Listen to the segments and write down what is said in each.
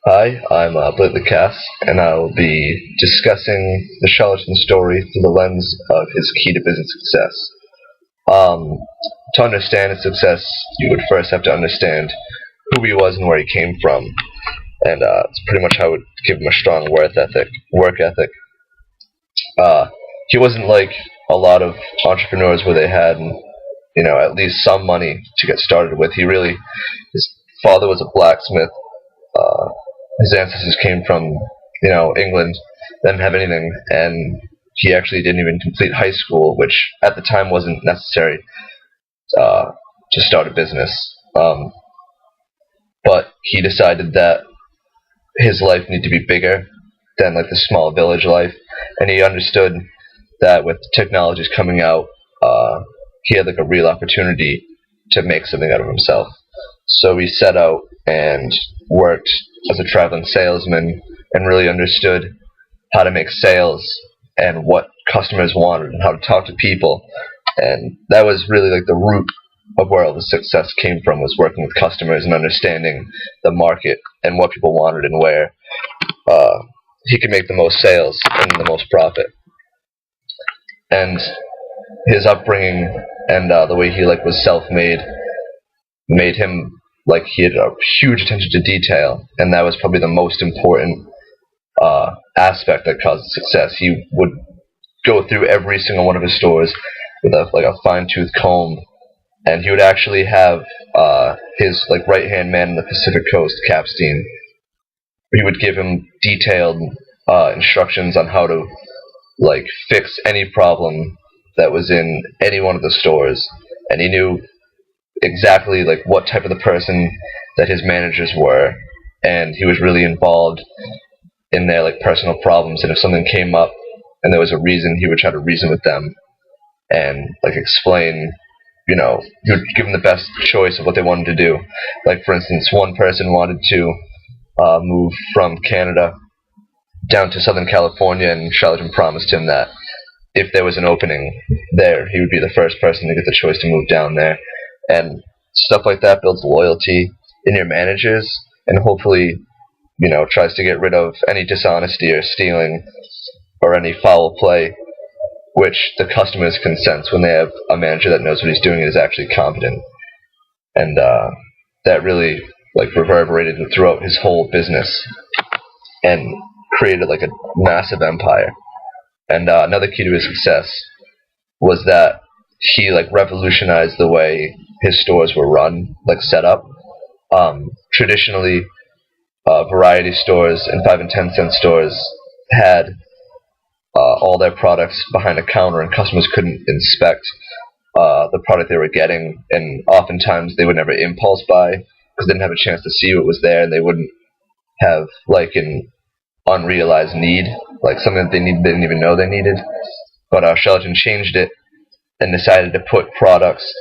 Hi, I'm Blake Cass, and I'll be discussing the Charlton story through the lens of his key to business success. Um, to understand his success, you would first have to understand who he was and where he came from, and it's pretty much how I would give him a strong work ethic. He wasn't like a lot of entrepreneurs where they had, at least some money to get started with. His father was a blacksmith. Uh, his ancestors came from, England, didn't have anything, and he actually didn't even complete high school, which at the time wasn't necessary uh, to start a business. But he decided that his life needed to be bigger than like the small village life, and he understood that with technologies coming out, he had like a real opportunity to make something out of himself. So he set out and worked as a traveling salesman and really understood how to make sales and what customers wanted and how to talk to people. And that was really like the root of where all the success came from, was working with customers and understanding the market and what people wanted and where uh, he could make the most sales and the most profit. And his upbringing and the way he like was self-made made him like he had a huge attention to detail, and that was probably the most important aspect that caused success. He would go through every single one of his stores with a fine-tooth comb, and he would actually have his like right-hand man in the Pacific Coast, Capstein. He would give him detailed instructions on how to like fix any problem that was in any one of the stores, and he knew exactly like what type of the person that his managers were, and he was really involved in their like personal problems. And if something came up and there was a reason, he would try to reason with them and like explain. He would give them the best choice of what they wanted to do. Like for instance, one person wanted to move from Canada down to Southern California, and Charlton promised him that if there was an opening there, he would be the first person to get the choice to move down there. And stuff like that builds loyalty in your managers, and hopefully, tries to get rid of any dishonesty or stealing or any foul play, which the customers can sense when they have a manager that knows what he's doing and is actually competent. And that really like reverberated throughout his whole business and created like a massive empire. And another key to his success was that he like revolutionized the way his stores were run, like set up. Traditionally, variety stores and 5 and 10 cent stores had all their products behind a counter, and customers couldn't inspect the product they were getting, and oftentimes they would never impulse buy because they didn't have a chance to see what was there, and they wouldn't have like an unrealized need, like something that they didn't even know they needed. But Charlton changed it and decided to put products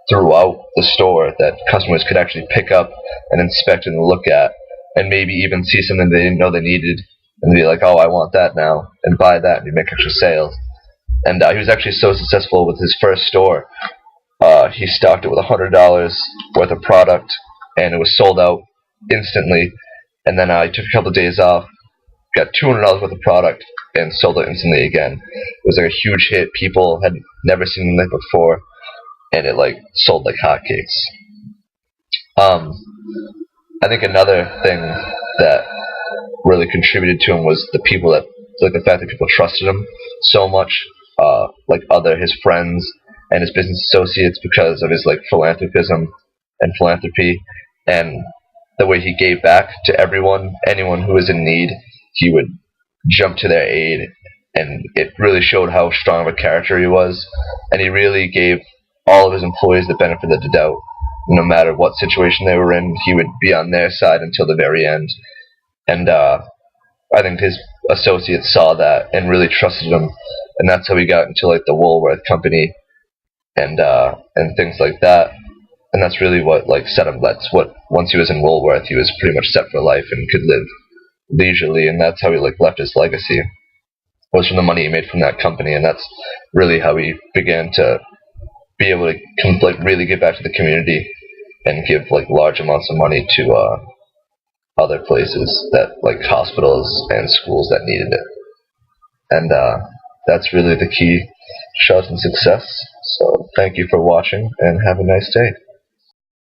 throughout the store that customers could actually pick up and inspect and look at, and maybe even see something they didn't know they needed and be like, oh, I want that now, and buy that, and you make extra sales. And he was actually so successful with his first store. He stocked it with $100 worth of product, and it was sold out instantly. And then he took a couple of days off, got $200 worth of product, and sold it instantly again. It was like a huge hit. People had never seen it before, and it like sold like hotcakes. I think another thing that really contributed to him was the people that, like the fact that people trusted him so much, like his friends and his business associates, because of his like philanthropism and philanthropy, and the way he gave back to anyone who was in need. He would jump to their aid, and it really showed how strong of a character he was. And he really gave all of his employees the benefit of the doubt. No matter what situation they were in, he would be on their side until the very end. And I think his associates saw that and really trusted him, and that's how he got into like the Woolworth Company and things like that. And that's really what like set him. Once he was in Woolworth, he was pretty much set for life and could live leisurely, and that's how he like left his legacy, was from the money he made from that company. And that's really how he began to be able to like really give back to the community and give like large amounts of money to other places that like hospitals and schools that needed it. And that's really the key to Charlton's success. So thank you for watching and have a nice day.